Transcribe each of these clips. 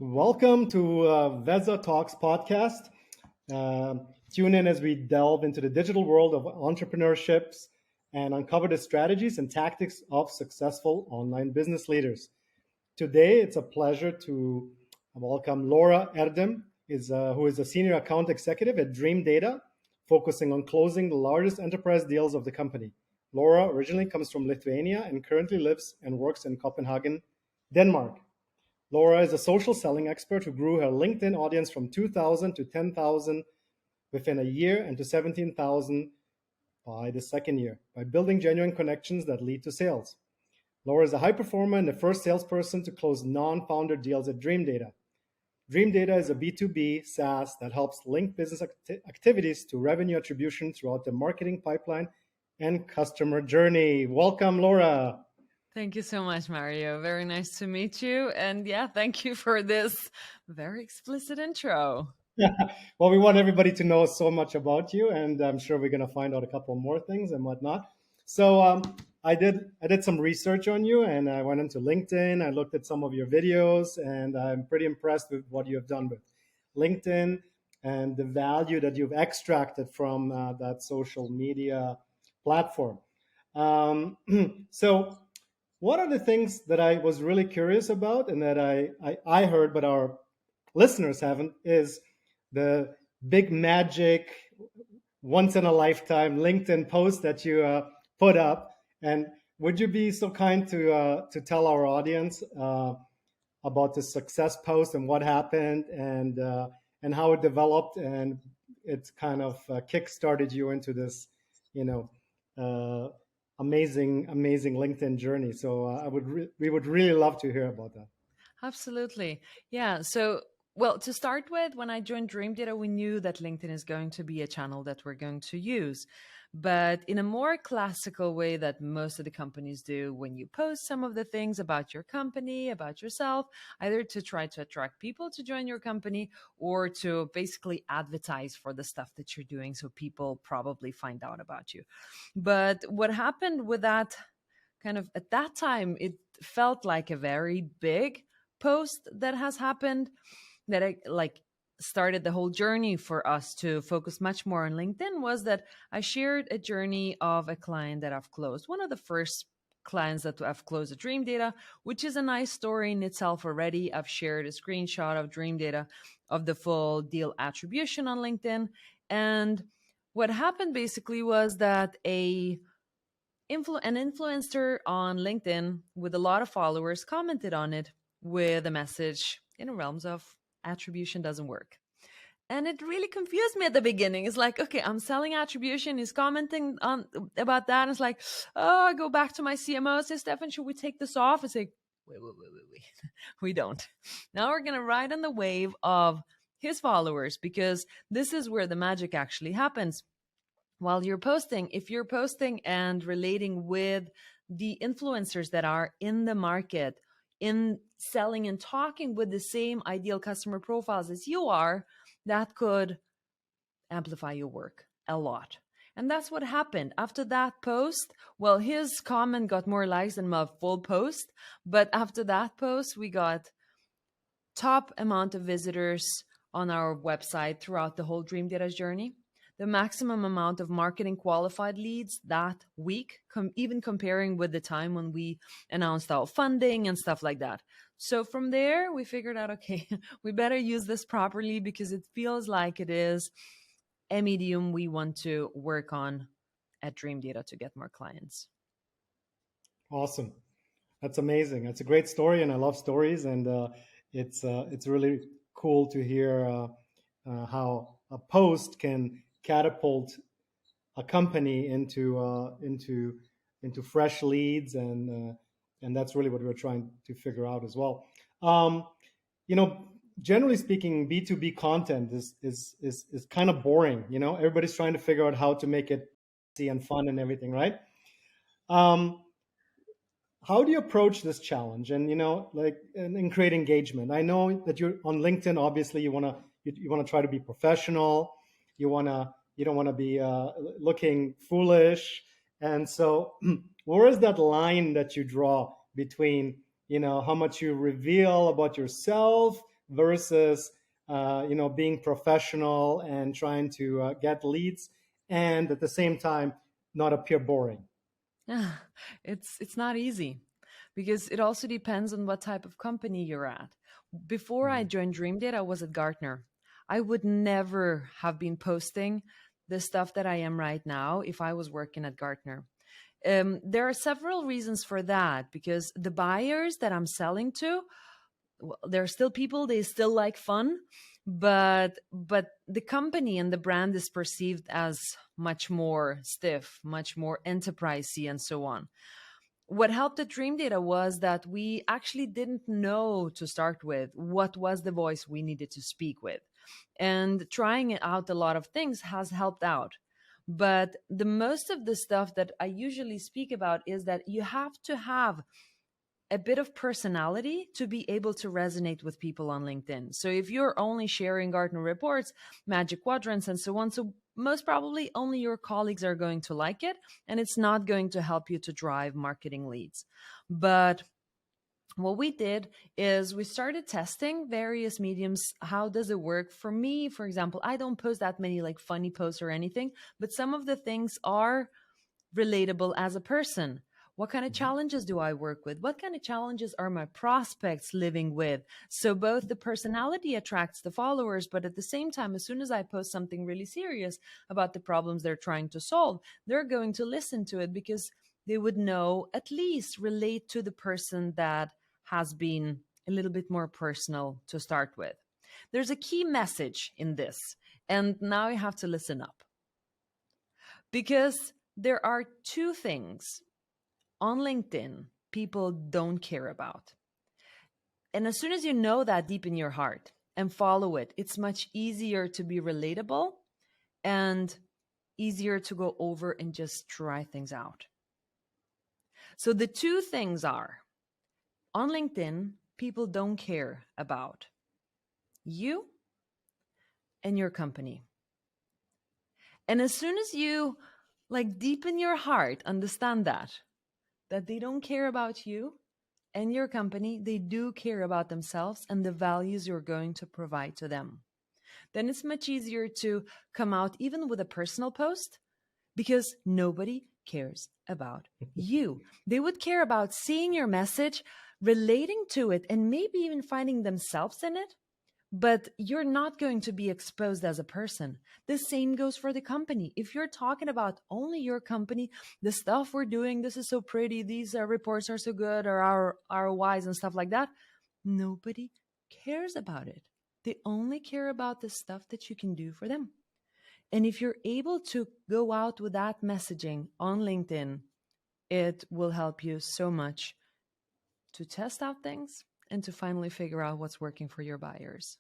Welcome to VezaTalks podcast. Uh, Tune in as we delve into the digital world of entrepreneurships and uncover the strategies and tactics of successful online business leaders. Today, it's a pleasure to welcome Laura Erdem, who is a senior account executive at DreamData, focusing on closing the largest enterprise deals of the company. Laura originally comes from Lithuania and currently lives and works in Copenhagen, Denmark. Laura is a social selling expert who grew her LinkedIn audience from 2,000 to 10,000 within a year and to 17,000 by the second year by building genuine connections that lead to sales. Laura is a high performer and the first salesperson to close non-founder deals at DreamData. DreamData is a B2B SaaS that helps link business activities to revenue attribution throughout the marketing pipeline and customer journey. Welcome, Laura. Thank you so much, Mario. Very nice to meet you. And yeah, thank you for this very explicit intro. Well, we want everybody to know so much about you, and I'm sure we're going to find out a couple more things and whatnot. So I did some research on you, and I went into LinkedIn. I looked at some of your videos, and I'm pretty impressed with what you have done with LinkedIn and the value that you've extracted from that social media platform. So one of the things that I was really curious about and that I heard, but our listeners haven't, is the big magic, once in a lifetime LinkedIn post that you put up. And would you be so kind to tell our audience about the success post and what happened and how it developed and it kind of kick-started you into this, amazing LinkedIn journey. So we would really love to hear about that. Absolutely. Yeah. So, well, to start with, when I joined DreamData, we knew that LinkedIn is going to be a channel that we're going to use, but in a more classical way that most of the companies do when you post some of the things about your company, about yourself, either to try to attract people to join your company or to basically advertise for the stuff that you're doing so people probably find out about you. But what happened with that kind of at that time, it felt like a very big post that has happened that I started the whole journey for us to focus much more on LinkedIn was that I shared a journey of a client that I've closed. One of the first clients that I've closed at DreamData, which is a nice story in itself already. I've shared a screenshot of DreamData of the full deal attribution on LinkedIn. And what happened basically was that an influencer on LinkedIn with a lot of followers commented on it with a message in the realms of attribution doesn't work. And it really confused me at the beginning. It's like, okay, I'm selling attribution. He's commenting on about that. And it's like, oh, I go back to my CMO. Say, Stefan, should we take this off? It's like, wait. We don't. Now we're going to ride on the wave of his followers because this is where the magic actually happens. While you're posting, if you're posting and relating with the influencers that are in the market, in selling and talking with the same ideal customer profiles as you are, that could amplify your work a lot. And that's what happened. After that post, well, his comment got more likes than my full post. But after that post, we got top amount of visitors on our website throughout the whole DreamData journey. The maximum amount of marketing qualified leads that week, even comparing with the time when we announced our funding and stuff like that. So from there, we figured out, okay, we better use this properly because it feels like it is a medium we want to work on at DreamData to get more clients. Awesome. That's amazing. That's a great story, and I love stories. And it's really cool to hear how a post can catapult a company into fresh leads, and that's really what we're trying to figure out as well. Generally speaking, B2B content is kind of boring. Everybody's trying to figure out how to make it easy and fun and everything, right? How do you approach this challenge and create engagement? I know that you're on LinkedIn. Obviously, you want to try to be professional. You don't want to be looking foolish. And so where is that line that you draw between, how much you reveal about yourself versus being professional and trying to get leads, and at the same time not appear boring? Yeah, it's not easy because it also depends on what type of company you're at. Before I Mm. joined DreamData, I was at Gartner. I would never have been posting the stuff that I am right now if I was working at Gartner. There are several reasons for that because the buyers that I'm selling to, well, they're still people, they still like fun, but the company and the brand is perceived as much more stiff, much more enterprisey, and so on. What helped at DreamData was that we actually didn't know to start with what was the voice we needed to speak with. And trying out a lot of things has helped out. But the most of the stuff that I usually speak about is that you have to have a bit of personality to be able to resonate with people on LinkedIn. So if you're only sharing Gartner reports, magic quadrants, and so on, so most probably only your colleagues are going to like it, and it's not going to help you to drive marketing leads. But what we did is we started testing various mediums. How does it work? For me, for example, I don't post that many like funny posts or anything, but some of the things are relatable as a person. What kind of Mhm. challenges do I work with? What kind of challenges are my prospects living with? So both the personality attracts the followers, but at the same time, as soon as I post something really serious about the problems they're trying to solve, they're going to listen to it because they would know, at least relate to the person that has been a little bit more personal to start with. There's a key message in this, and now you have to listen up because there are two things on LinkedIn people don't care about. And as soon as you know that deep in your heart and follow it, it's much easier to be relatable and easier to go over and just try things out. So the two things are, on LinkedIn, people don't care about you and your company. And as soon as you like deep in your heart understand that they don't care about you and your company, they do care about themselves and the values you're going to provide to them, then it's much easier to come out even with a personal post because nobody cares about you. They would care about seeing your message, relating to it, and maybe even finding themselves in it, but you're not going to be exposed as a person. The same goes for the company. If you're talking about only your company, the stuff we're doing, this is so pretty, these reports are so good, or our ROIs and stuff like that, nobody cares about it. They only care about the stuff that you can do for them. And if you're able to go out with that messaging on LinkedIn, it will help you so much to test out things and to finally figure out what's working for your buyers.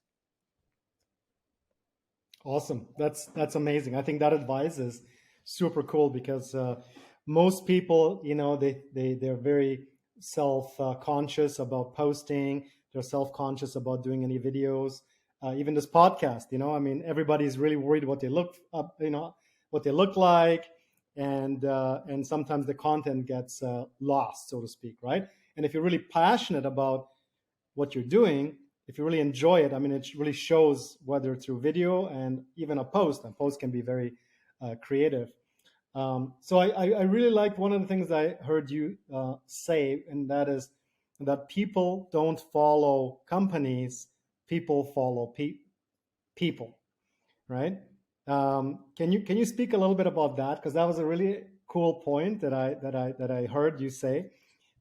Awesome. That's amazing. I think that advice is super cool because most people, they're very self conscious about posting. They're self conscious about doing any videos. Even this podcast, I mean, everybody's really worried what they look up, what they look like, and sometimes the content gets lost, so to speak, right? And if you're really passionate about what you're doing, if you really enjoy it, I mean, it really shows whether through video and even a post. A post can be very creative. So I really like one of the things I heard you say, and that is that people don't follow companies, people follow people, right? Can you speak a little bit about that? Because that was a really cool point that I heard you say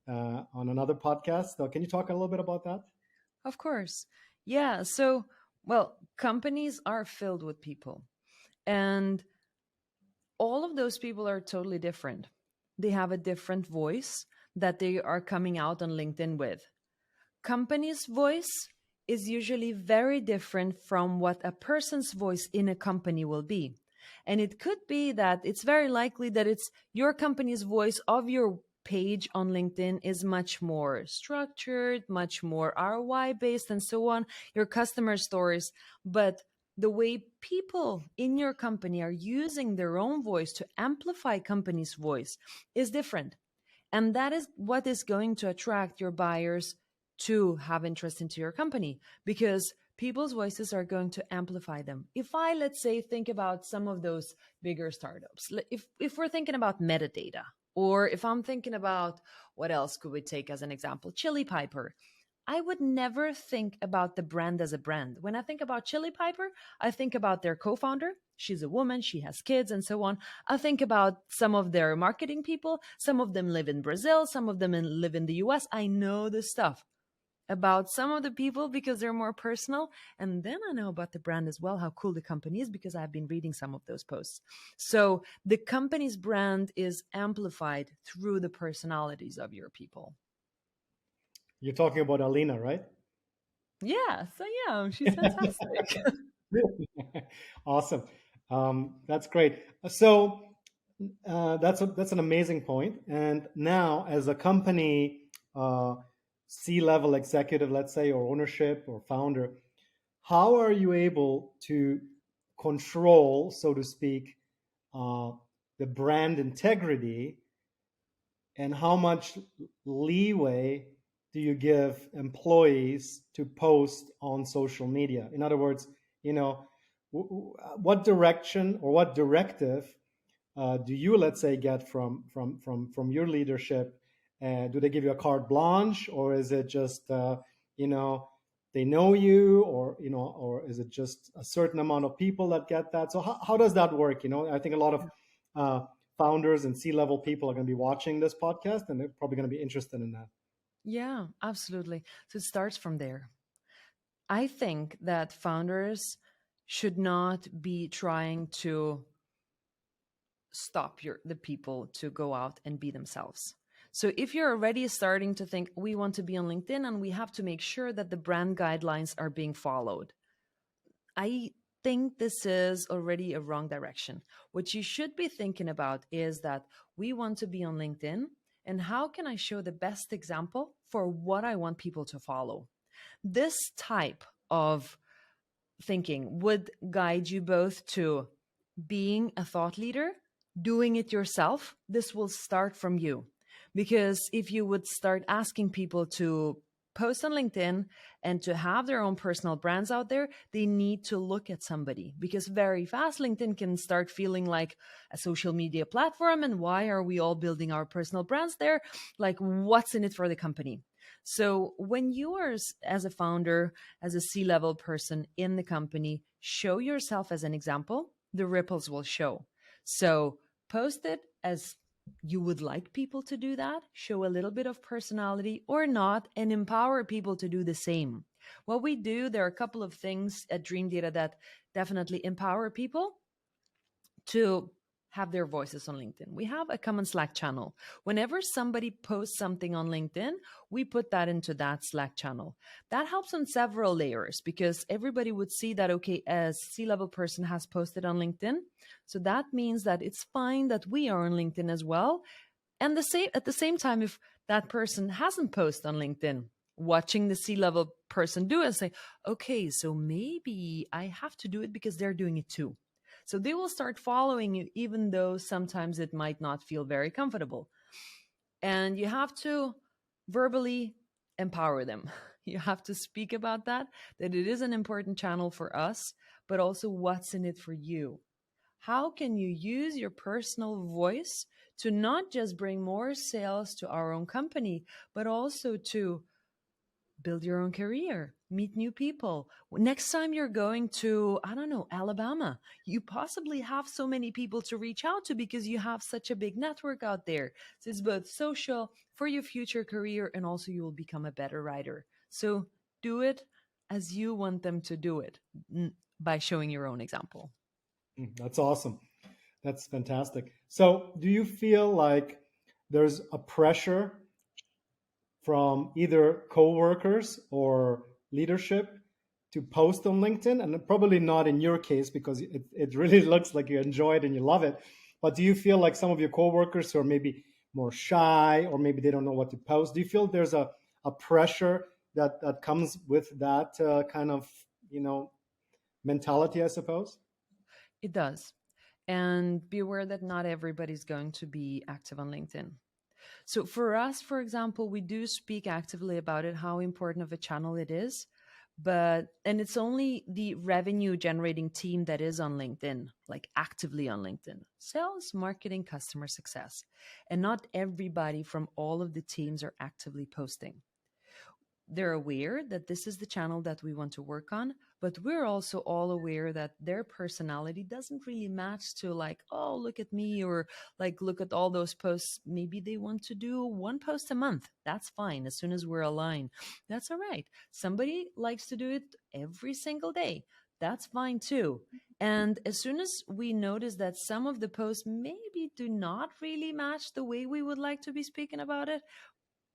on another podcast. So can you talk a little bit about that? Of course. Yeah. So, well, companies are filled with people, and all of those people are totally different. They have a different voice that they are coming out on LinkedIn with. Company's voice is usually very different from what a person's voice in a company will be. And it could be that it's very likely that it's your company's voice of your page on LinkedIn is much more structured, much more ROI based, and so on, your customer stories. But the way people in your company are using their own voice to amplify company's voice is different. And that is what is going to attract your buyers to have interest into your company, because people's voices are going to amplify them. If I, let's say, think about some of those bigger startups, if we're thinking about metadata, or if I'm thinking about what else could we take as an example, Chili Piper, I would never think about the brand as a brand. When I think about Chili Piper, I think about their co founder. She's a woman, she has kids, and so on. I think about some of their marketing people. Some of them live in Brazil, some of them live in the US. I know this stuff about some of the people because they're more personal. And then I know about the brand as well, how cool the company is, because I've been reading some of those posts. So the company's brand is amplified through the personalities of your people. You're talking about Alina, right? Yes, I am. She's fantastic. Awesome. That's great. So that's an amazing point. And now, as a company, C-level executive, let's say, or ownership or founder, how are you able to control, so to speak, the brand integrity, and how much leeway do you give employees to post on social media? In other words, you know, what direction or what directive do you, let's say, get from your leadership? Do they give you a carte blanche, or is it just you know they know you, or or is it just a certain amount of people that get that? So how does that work? I think a lot of uh, founders and C-level people are going to be watching this podcast, and they're probably going to be interested in that. Yeah, absolutely. So it starts from there. I think that founders should not be trying to stop the people to go out and be themselves. So if you're already starting to think we want to be on LinkedIn and we have to make sure that the brand guidelines are being followed, I think this is already a wrong direction. What you should be thinking about is that we want to be on LinkedIn, and how can I show the best example for what I want people to follow? This type of thinking would guide you both to being a thought leader, doing it yourself. This will start from you. Because if you would start asking people to post on LinkedIn and to have their own personal brands out there, they need to look at somebody, because very fast LinkedIn can start feeling like a social media platform. And why are we all building our personal brands there? Like, what's in it for the company? So when you are, as a founder, as a C-level person in the company, show yourself as an example, the ripples will show. So post it as you would like people to do that, show a little bit of personality or not, and empower people to do the same. What we do, there are a couple of things at DreamData that definitely empower people to have their voices on LinkedIn. We have a common Slack channel. Whenever somebody posts something on LinkedIn, we put that into that Slack channel. That helps on several layers, because everybody would see that, okay, a C-level person has posted on LinkedIn. So that means that it's fine that we are on LinkedIn as well. And at the same time, if that person hasn't posted on LinkedIn, watching the C-level person do it and say, okay, so maybe I have to do it because they're doing it too. So they will start following you, even though sometimes it might not feel very comfortable. And you have to verbally empower them. You have to speak about that it is an important channel for us, but also what's in it for you. How can you use your personal voice to not just bring more sales to our own company, but also to build your own career, meet new people. Next time you're going to, I don't know, Alabama, you possibly have so many people to reach out to because you have such a big network out there. So it's both social for your future career, and also you will become a better writer. So do it as you want them to do it, by showing your own example. That's awesome. That's fantastic. So, do you feel like there's a pressure from either coworkers or leadership to post on LinkedIn? And probably not in your case, because it really looks like you enjoy it and you love it. But do you feel like some of your coworkers who are maybe more shy, or maybe they don't know what to post? Do you feel there's a pressure that comes with that kind of mentality, I suppose? It does. And be aware that not everybody's going to be active on LinkedIn. So for us, for example, we do speak actively about it, how important of a channel it is. And it's only the revenue generating team that is on LinkedIn, like actively on LinkedIn, sales, marketing, customer success. And not everybody from all of the teams are actively posting. They're aware that this is the channel that we want to work on, but we're also all aware that their personality doesn't really match to, like, oh, look at me, or like, look at all those posts. Maybe they want to do one post a month. That's fine. As soon as we're aligned, that's all right. Somebody likes to do it every single day. That's fine too. And as soon as we notice that some of the posts maybe do not really match the way we would like to be speaking about it,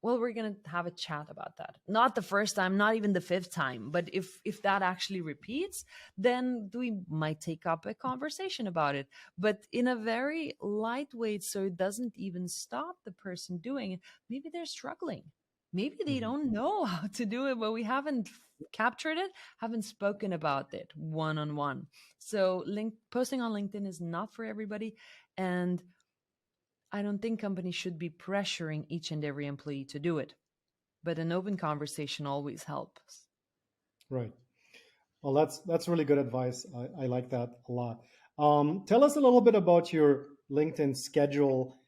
well, we're going to have a chat about that. Not the first time, not even the fifth time, but if that actually repeats, then we might take up a conversation about it, but in a very lightweight, so it doesn't even stop the person doing it. Maybe they're struggling. Maybe they Mhm. don't know how to do it, but we haven't captured it, haven't spoken about it one-on-one. So posting on LinkedIn is not for everybody. And I don't think companies should be pressuring each and every employee to do it, but an open conversation always helps. Right. Well, that's really good advice. I like that a lot. Tell us a little bit about your LinkedIn schedule,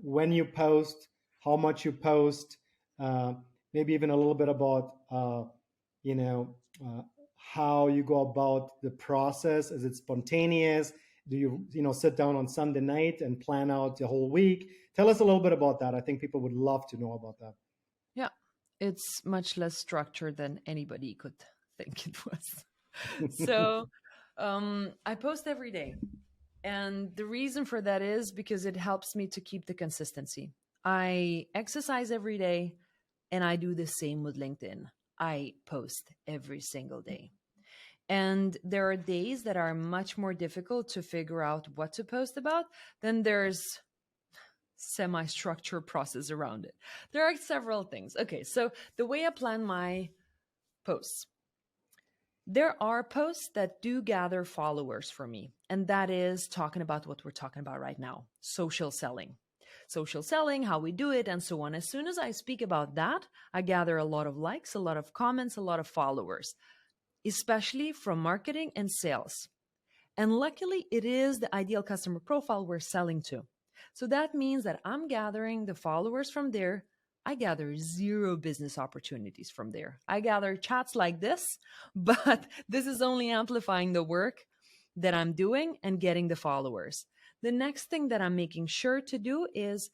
when you post, how much you post, uh, maybe even a little bit about you know how you go about the process. Is it spontaneous? Do you sit down on Sunday night and plan out the whole week? Tell us a little bit about that. I think people would love to know about that. Yeah, it's much less structured than anybody could think it was. So I post every day. And the reason for that is because it helps me to keep the consistency. I exercise every day, and I do the same with LinkedIn. I post every single day. And there are days that are much more difficult to figure out what to post about. Then there's semi-structured process around it. There are several things. Okay, so the way I plan my posts, there are posts that do gather followers for me, and that is talking about what we're talking about right now, social selling. Social selling, how we do it, and so on. As soon as I speak about that, I gather a lot of likes, a lot of comments, a lot of followers, especially from marketing and sales. And luckily, it is the ideal customer profile we're selling to. So that means that I'm gathering the followers from there. I gather zero business opportunities from there. I gather chats like this, but this is only amplifying the work that I'm doing and getting the followers. The next thing that I'm making sure to do is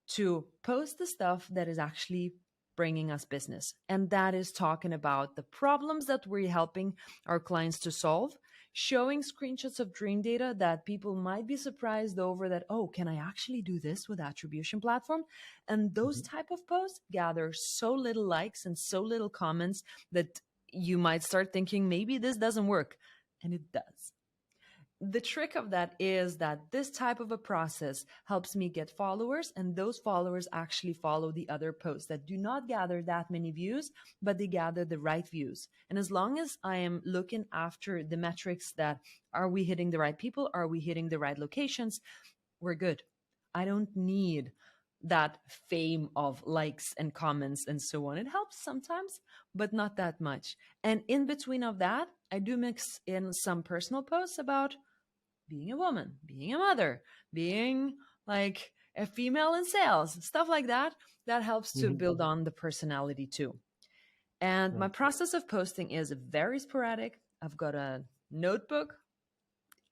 to post the stuff that is actually bringing us business. And that is talking about the problems that we're helping our clients to solve, showing screenshots of DreamData that people might be surprised over, that, oh, can I actually do this with attribution platform? And those Mhm. type of posts gather so little likes and so little comments that you might start thinking maybe this doesn't work. And it does. The trick of that is that this type of a process helps me get followers, and those followers actually follow the other posts that do not gather that many views, but they gather the right views. And as long as I am looking after the metrics, that are we hitting the right people, are we hitting the right locations, we're good. I don't need that fame of likes and comments and so on. It helps sometimes, but not that much. And in between of that, I do mix in some personal posts about being a woman, being a mother, being like a female in sales, stuff like that. That helps to Mhm. build on the personality too. And my Right. process of posting is very sporadic. I've got a notebook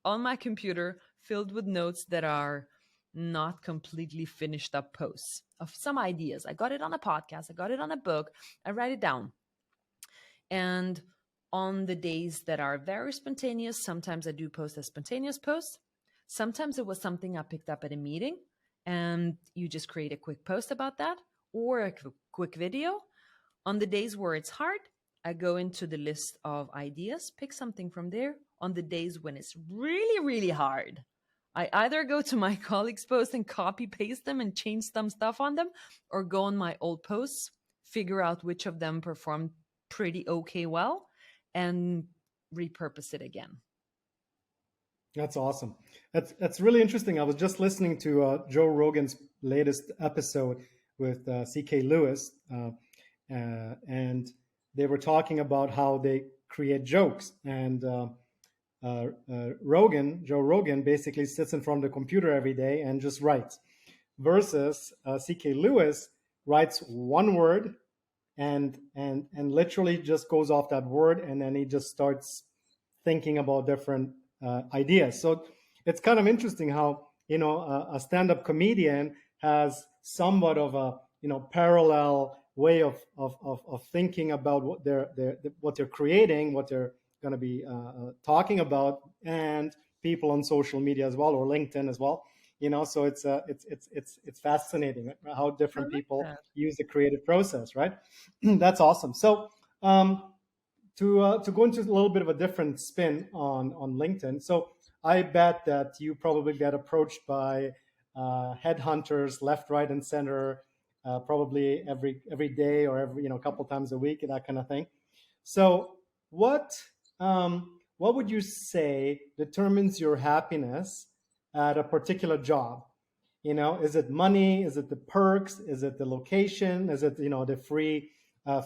on my computer filled with notes that are not completely finished up posts of some ideas. I got it on a podcast, I got it on a book, I write it down. And on the days that are very spontaneous, sometimes I do post a spontaneous post. Sometimes it was something I picked up at a meeting, and you just create a quick post about that, or a quick video. On the days where it's hard, I go into the list of ideas, pick something from there. On the days when it's really, really hard, I either go to my colleagues' posts and copy paste them and change some stuff on them, or go on my old posts, figure out which of them performed pretty okay well, and repurpose it again. That's awesome. That's really interesting. I was just listening to Joe Rogan's latest episode with C.K. Lewis, and they were talking about how they create jokes. And Joe Rogan, basically sits in front of the computer every day and just writes. Versus C.K. Lewis writes one word and literally just goes off that word, and then he just starts thinking about different ideas. So it's kind of interesting how a stand-up comedian has somewhat of a parallel way of thinking about what they're creating, what they're going to be talking about, and people on social media as well, or LinkedIn as well. So it's fascinating, right? How I different like people that. use the creative process, right? That's awesome. So to go into a little bit of a different spin on LinkedIn. So I bet that you probably get approached by headhunters left, right, and center, probably every day or every a couple times a week, that kind of thing. So what would you say determines your happiness at a particular job? Is it money? Is it the perks? Is it the location? Is it the free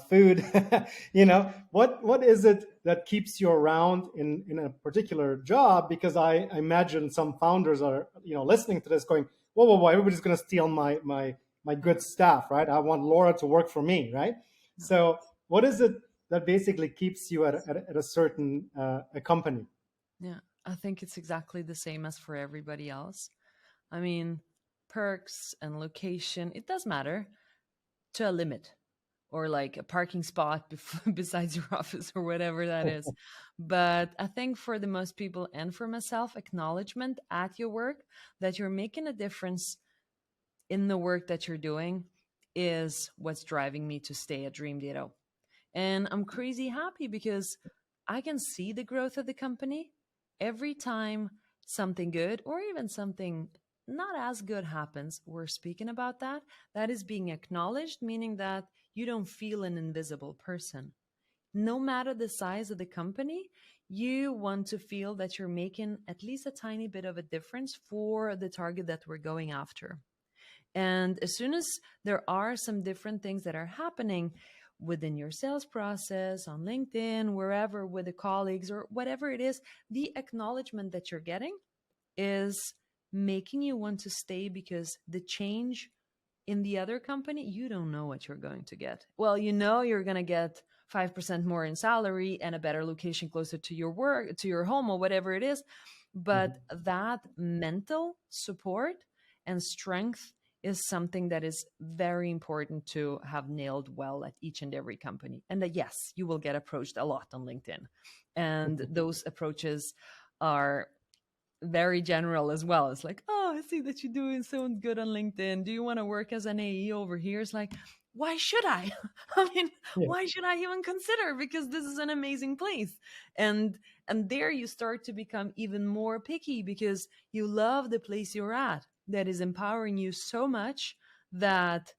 food? What is it that keeps you around in a particular job? Because I imagine some founders are listening to this going, whoa, whoa, whoa, everybody's going to steal my good staff, right? I want Laura to work for me, right? So what is it that basically keeps you at a certain a company? Yeah, I think it's exactly the same as for everybody else. I mean, perks and location, it does matter to a limit, or like a parking spot besides your office or whatever that is. But I think for the most people and for myself, acknowledgement at your work that you're making a difference in the work that you're doing is what's driving me to stay at DreamData. And I'm crazy happy because I can see the growth of the company every time something good or even something not as good happens. We're speaking about that. That is being acknowledged, meaning that you don't feel an invisible person. No matter the size of the company, you want to feel that you're making at least a tiny bit of a difference for the target that we're going after. And as soon as there are some different things that are happening within your sales process, on LinkedIn, wherever, with the colleagues or whatever it is, the acknowledgement that you're getting is making you want to stay, because the change in the other company, you don't know what you're going to get. Well, you're going to get 5% more in salary and a better location closer to your work, to your home, or whatever it is. But that mental support and strength is something that is very important to have nailed well at each and every company. And that, yes, you will get approached a lot on LinkedIn. And those approaches are very general as well. It's like, oh, I see that you're doing so good on LinkedIn. Do you want to work as an AE over here? It's like, why should I? I mean, Yeah. why should I even consider? Because this is an amazing place. And there you start to become even more picky because you love the place you're at, that is empowering you so much that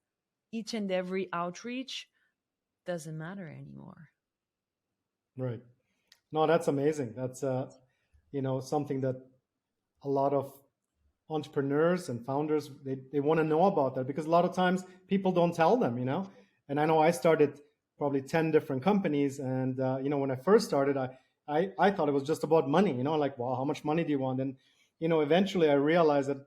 each and every outreach doesn't matter anymore. Right. No, that's amazing. That's something that a lot of entrepreneurs and founders they want to know about, that because a lot of times people don't tell them. And I know I started probably 10 different companies, and when I first started, I thought it was just about money, like, well, how much money do you want? And eventually I realized that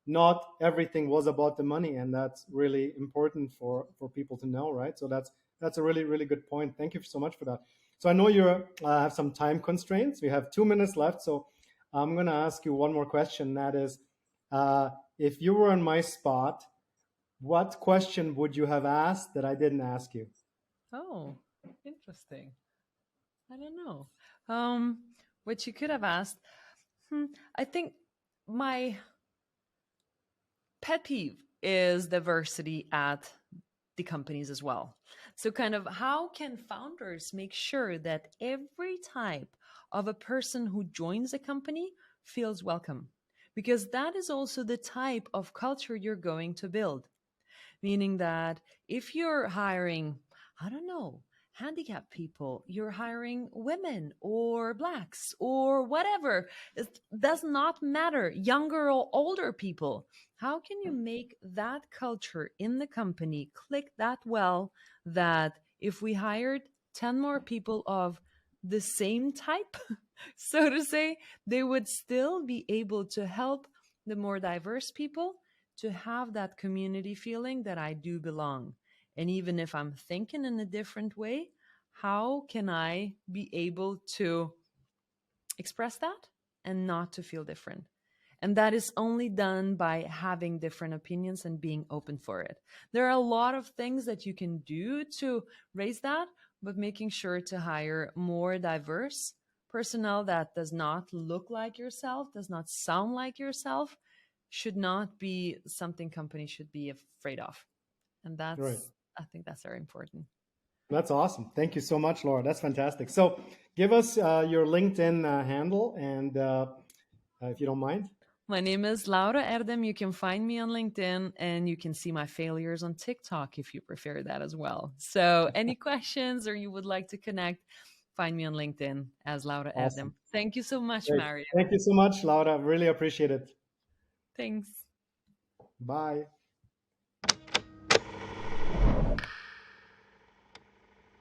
not everything was about the money, and that's really important for people to know, right? So that's a really, really good point. Thank you so much for that. So I know you have some time constraints. We have 2 minutes left, so I'm going to ask you one more question. That is, if you were in my spot, what question would you have asked that I didn't ask you? Oh, interesting. I don't know. Um, what you could have asked. Hmm, I think my pet peeve is diversity at the companies as well. So, kind of, how can founders make sure that every type of a person who joins a company feels welcome? Because that is also the type of culture you're going to build. Meaning that if you're hiring, I don't know, handicapped people, you're hiring women or blacks or whatever, it does not matter, younger or older people. How can you make that culture in the company click that well that if we hired 10 more people of the same type, so to say, they would still be able to help the more diverse people to have that community feeling that I do belong. And even if I'm thinking in a different way, how can I be able to express that and not to feel different? And that is only done by having different opinions and being open for it. There are a lot of things that you can do to raise that, but making sure to hire more diverse personnel that does not look like yourself, does not sound like yourself, should not be something companies should be afraid of. And Right. I think that's very important. That's awesome. Thank you so much, Laura. That's fantastic. So give us your LinkedIn handle, and if you don't mind. My name is Laura Erdem. You can find me on LinkedIn and you can see my failures on TikTok if you prefer that as well. So, any questions or you would like to connect, find me on LinkedIn as Laura Awesome. Erdem. Thank you so much, Great. Mario. Thank you so much, Laura. Really appreciate it. Thanks. Bye.